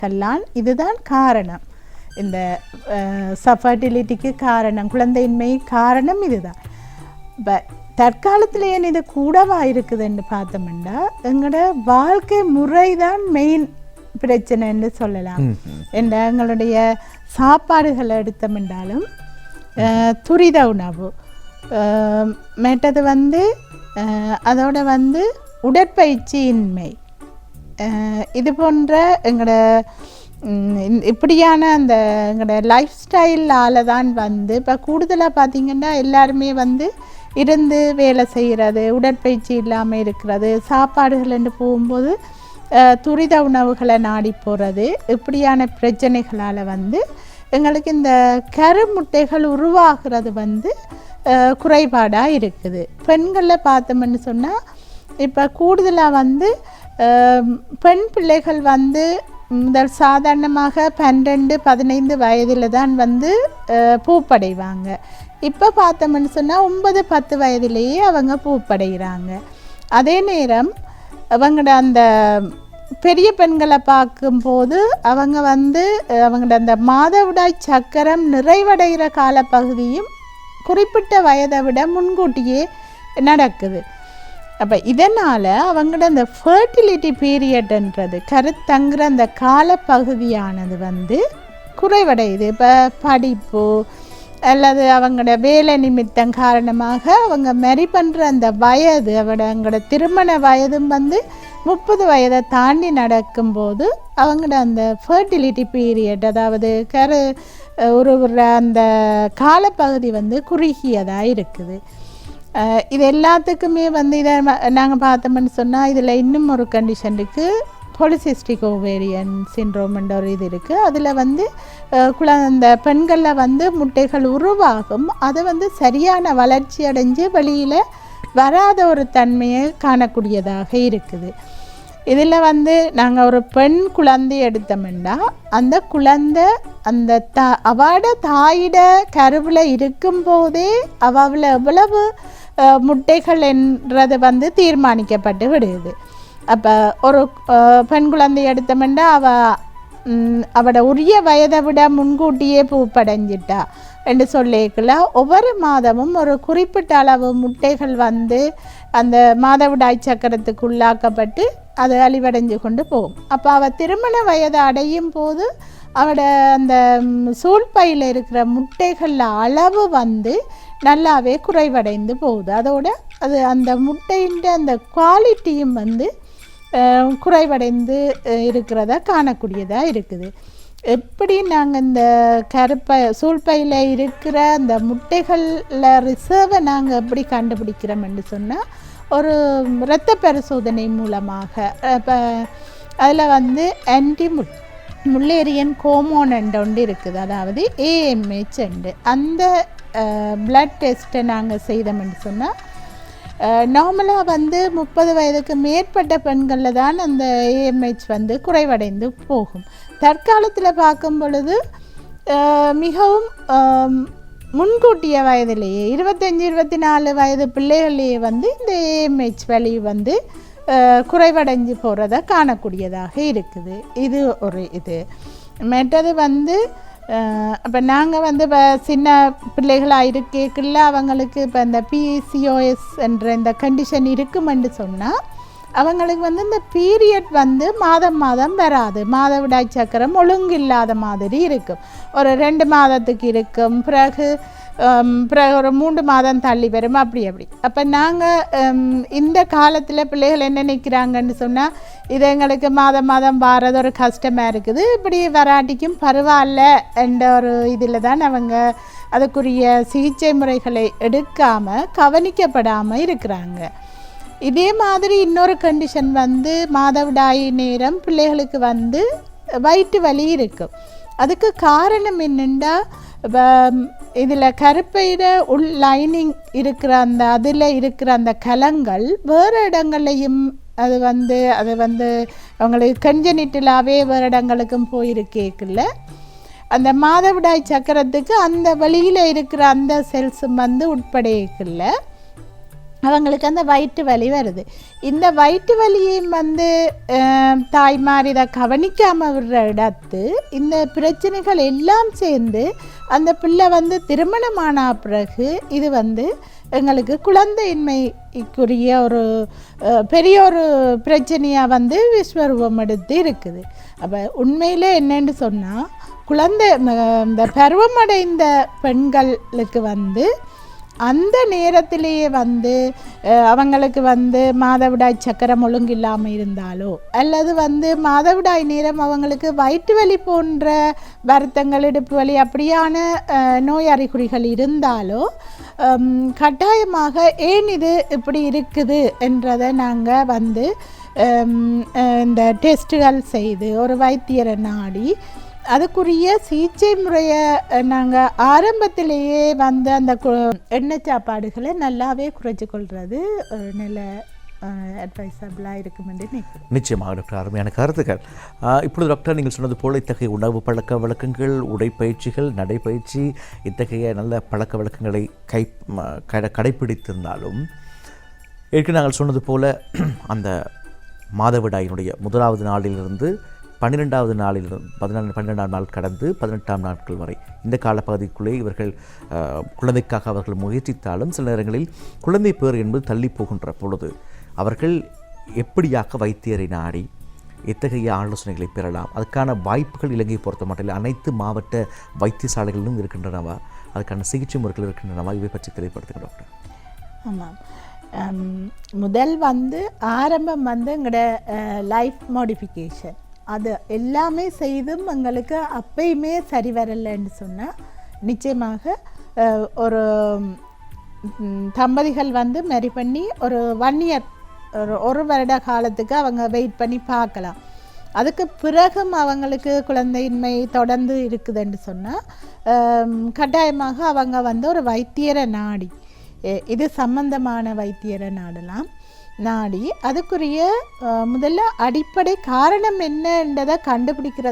பார்க்கலாம். இதுதான் காரணம், இந்த சஃபர்டிலிட்டிக்கு காரணம், குழந்தையின்மை காரணம் இதுதான். இப்போ தற்காலத்தில் ஏன் இது கூடவா இருக்குதுன்னு பார்த்தோம்னா எங்களோட வாழ்க்கை முறை தான் மெயின் பிரச்சனைன்னு சொல்லலாம். எங்களுடைய சாப்பாடுகளை எடுத்தோம்னாலும் துரித உணவு, மற்றது அதோட உடற்பயிற்சியின்மை, இது போன்ற எங்களோட இப்படியான அந்த எங்களோட லைஃப் ஸ்டைலால் தான் இப்போ கூடுதலாக பார்த்திங்கன்னா எல்லாருமே இருந்து வேலை செய்கிறது, உடற்பயிற்சி இல்லாமல் இருக்கிறது, சாப்பாடுகள்னு போகும்போது துரித உணவுகளை நாடி போகிறது, இப்படியான பிரச்சனைகளால் எங்களுக்கு இந்த கருமுட்டைகள் உருவாகிறது குறைபாடாக இருக்குது. பெண்களில் பார்த்தோம்னு சொன்னால் இப்போ கூடுதலாக பெண் பிள்ளைகள் முதல் சாதாரணமாக 12-15 வயதில் தான் பூப்படைவாங்க. இப்போ பார்த்தோம்னு சொன்னால் 9-10 வயதிலேயே அவங்க பூப்படைகிறாங்க. அதே நேரம் அவங்களோட அந்த பெரிய பெண்களை பார்க்கும்போது அவங்க அவங்களோட அந்த மாதவிடாய் சக்கரம் நிறைவடைகிற காலப்பகுதியும் குறிப்பிட்ட வயதை விட முன்கூட்டியே நடக்குது. அப்போ இதனால் அவங்களோட அந்த ஃபர்டிலிட்டி பீரியட்ன்றது கருத்தங்குற அந்த காலப்பகுதியானது குறைவடையுது. இப்போ படிப்பு அல்லது அவங்களோட வேலை நிமித்தம் காரணமாக அவங்க மேரி பண்ணுற அந்த வயது, அவங்களோட திருமண வயதும் 30 வயதை தாண்டி நடக்கும்போது அவங்களோட அந்த ஃபர்டிலிட்டி பீரியட், அதாவது ஒரு அந்த காலப்பகுதி குறுகியதாக இருக்குது. இது எல்லாத்துக்குமே இதை நாங்கள் பார்த்தோம்னு சொன்னால் இதில் இன்னும் ஒரு கண்டிஷன் இருக்குது, பாலிசிஸ்டிக் ஓவேரியன் சிண்ட்ரோம்ன்ற ஒரு இது இருக்குது. அதில் அந்த பெண்களில் முட்டைகள் உருவாகும், அது சரியான வளர்ச்சி அடைஞ்சு வெளியில் வராத ஒரு தன்மையை காணக்கூடியதாக இருக்குது. இதில் நாங்கள் ஒரு பெண் குழந்தை எடுத்தோம்னா அந்த குழந்தை அந்த அவட தாயிட கருவில் இருக்கும்போதே அவள் எவ்வளவு முட்டைகள் என்றது தீர்மானிக்கப்பட்டு விடுது. அப்போ ஒரு பெண் குழந்தை எடுத்தோம்னா அவட உரிய வயதை விட முன்கூட்டியே பூப்படைஞ்சிட்டா என்று சொல்லிக்கல ஒவ்வொரு மாதமும் ஒரு குறிப்பிட்ட அளவு முட்டைகள் அந்த மாதவிடாய் சக்கரத்துக்கு உள்ளாக்கப்பட்டு அது அழிவடைஞ்சு கொண்டு போகும். அப்போ அவள் திருமண வயதை அடையும் போது அவட அந்த சூழ்பையில் இருக்கிற முட்டைகளில் அளவு நல்லாவே குறைவடைந்து போகுது. அதோட அது அந்த முட்டையின் அந்த குவாலிட்டியும் குறைவடைந்து இருக்கிறத காணக்கூடியதாக இருக்குது. எப்படி நாங்கள் இந்த சூழ்பையில் இருக்கிற அந்த முட்டைகளில் ரிசர்வை நாங்கள் எப்படி கண்டுபிடிக்கிறோம்னு சொன்னால் ஒரு இரத்த பரிசோதனை மூலமாக. இப்போ அதில் ஆன்டி முல்லேரியன் ஹார்மோன் ஒன்று இருக்குது, அதாவது AMH அந்த பிளட் டெஸ்ட்டை நாங்கள் செய்தோம்னு சொன்னால் நார்மலாக 30 வயதுக்கு மேற்பட்ட பெண்களில் தான் அந்த AMH குறைவடைந்து போகும். தற்காலத்தில் பார்க்கும் பொழுது மிகவும் முன்கூட்டிய வயதிலேயே 25-24 வயது பிள்ளைகளையே இந்த AMH வேல்யூ குறைவடைஞ்சு போகிறத காணக்கூடியதாக இருக்குது. இது ஒரு இது. மற்றது அப்போ நாங்கள் இப்போ சின்ன பிள்ளைகளாக இருக்கேக்குள்ள அவங்களுக்கு இப்போ இந்த PCOS என்ற இந்த கண்டிஷன் இருக்குமென்று சொன்னால் அவங்களுக்கு இந்த பீரியட் மாதம் வராது, மாதவிடாய் சக்கரம் ஒழுங்கு இல்லாத மாதிரி இருக்கும். ஒரு 2 மாதத்துக்கு இருக்கும், பிறகு ஒரு 3 மாதம் தள்ளி வரும், அப்படி. அப்போ நாங்கள் இந்த காலத்தில் பிள்ளைகள் என்ன நினைக்கிறாங்கன்னு சொன்னால் இது எங்களுக்கு மாதம் வாரது ஒரு கஷ்டமாக இருக்குது, இப்படி வராட்டிக்கும் பரவாயில்ல என்ற ஒரு இதில் தான் அவங்க அதுக்குரிய சிகிச்சை முறைகளை எடுக்காமல் கவனிக்கப்படாமல் இருக்கிறாங்க. இதே மாதிரி இன்னொரு கண்டிஷன் மாதவிடாய் நேரம் பிள்ளைகளுக்கு வயிற்று வலி இருக்கும். அதுக்கு காரணம் என்னென்னா இதில் கருப்பையிட உள் லைனிங் இருக்கிற அந்த அதில் இருக்கிற அந்த கலங்கள் வேறு இடங்கள்லையும் அது அவங்களுக்கு கன்ஜெனிட்டலாகவே வேறு இடங்களுக்கும் போயிருக்கேக்குள்ள அந்த மாதவிடாய் சக்கரத்துக்கு அந்த வழியில் இருக்கிற அந்த செல்ஸும் உட்படையக்குள்ள அவங்களுக்கு அந்த வயிற்று வலி வருது. இந்த வயிற்று வலியையும் வந்து தாய்மார் இதை கவனிக்காமல் விடுற இடத்து இந்த பிரச்சனைகள் எல்லாம் சேர்ந்து அந்த பிள்ளை வந்து திருமணமான பிறகு இது வந்து எங்களுக்கு குழந்தையின்மைக்குரிய ஒரு பெரிய ஒரு பிரச்சனையாக வந்து விஸ்வரூபம் எடுத்து இருக்குது. அப்போ உண்மையிலே என்னென்னு சொன்னால் இந்த பருவமடைந்த பெண்களுக்கு வந்து அந்த நேரத்திலேயே வந்து அவங்களுக்கு வந்து மாதவிடாய் சக்கரம் ஒழுங்கு இல்லாமல் இருந்தாலோ அல்லது வந்து மாதவிடாய் நேரம் அவங்களுக்கு வயிற்று வலி போன்ற வருத்தங்கள் இடுப்பு வலி அப்படியான நோய் அறிகுறிகள் இருந்தாலோ கட்டாயமாக ஏன் இது இப்படி இருக்குது என்றதை நாங்கள் வந்து இந்த டெஸ்ட்டுகள் செய்து ஒரு வைத்தியரை நாடி அதுக்குரிய சிகிச்சை முறையை நாங்கள் ஆரம்பத்திலேயே வந்து அந்த எண்ணெய் சாப்பாடுகளை நல்லாவே குறைச்சி கொள்வது நல்ல அட்வைசபிளாக இருக்கும் என்று நினைக்கிறேன். நிச்சயமாக டாக்டர், அருமையான கருத்துக்கள். இப்பொழுது டாக்டர், நீங்கள் சொன்னது போல் இத்தகைய உணவு பழக்க வழக்கங்கள், உடைப்பயிற்சிகள், நடைப்பயிற்சி, இத்தகைய நல்ல பழக்க வழக்கங்களை கடைப்பிடித்திருந்தாலும் ஏற்கனவே நாங்கள் சொன்னது போல் அந்த மாதவிடாயினுடைய முதலாவது நாளிலிருந்து 12வது நாளிலிருந்து 12ஆம் நாள் கடந்து 18ஆம் நாட்கள் வரை இந்த காலப்பகுதிக்குள்ளே இவர்கள் குழந்தைக்காக அவர்கள் முயற்சித்தாலும் சில நேரங்களில் குழந்தை பேர் என்பது தள்ளி போகின்ற பொழுது அவர்கள் எப்படியாக வைத்தியரை நாடி எத்தகைய ஆலோசனைகளை பெறலாம்? அதுக்கான வாய்ப்புகள் இலங்கையை பொறுத்த மட்டும் அனைத்து மாவட்ட வைத்தியசாலைகளிலும் இருக்கின்றனவா? அதுக்கான சிகிச்சை முறைகள் இருக்கின்றனவா? இவை பற்றி தெளிவுபடுத்துங்க டாக்டர். ஆமாம், முதல் வந்து ஆரம்பம் வந்து எங்களோட லைஃப் மாடிஃபிகேஷன் அது எல்லாமே செய்தும் எங்களுக்கு அப்பயுமே சரி வரலைன்னு சொன்னால் நிச்சயமாக ஒரு தம்பதிகள் வந்து மேரி பண்ணி ஒரு 1 இயர் ஒரு வருட காலத்துக்கு அவங்க வெயிட் பண்ணி பார்க்கலாம். அதுக்கு பிறகும் அவங்களுக்கு குழந்தையின்மை தொடர்ந்து இருக்குதுன்னு சொன்னால் கட்டாயமாக அவங்க வந்து ஒரு வைத்தியரை நாடி இது சம்பந்தமான வைத்தியரை நாடலாம். நாடி அதுக்குரிய முதல்ல அடிப்படை காரணம் என்னன்றதை கண்டுபிடிக்கிற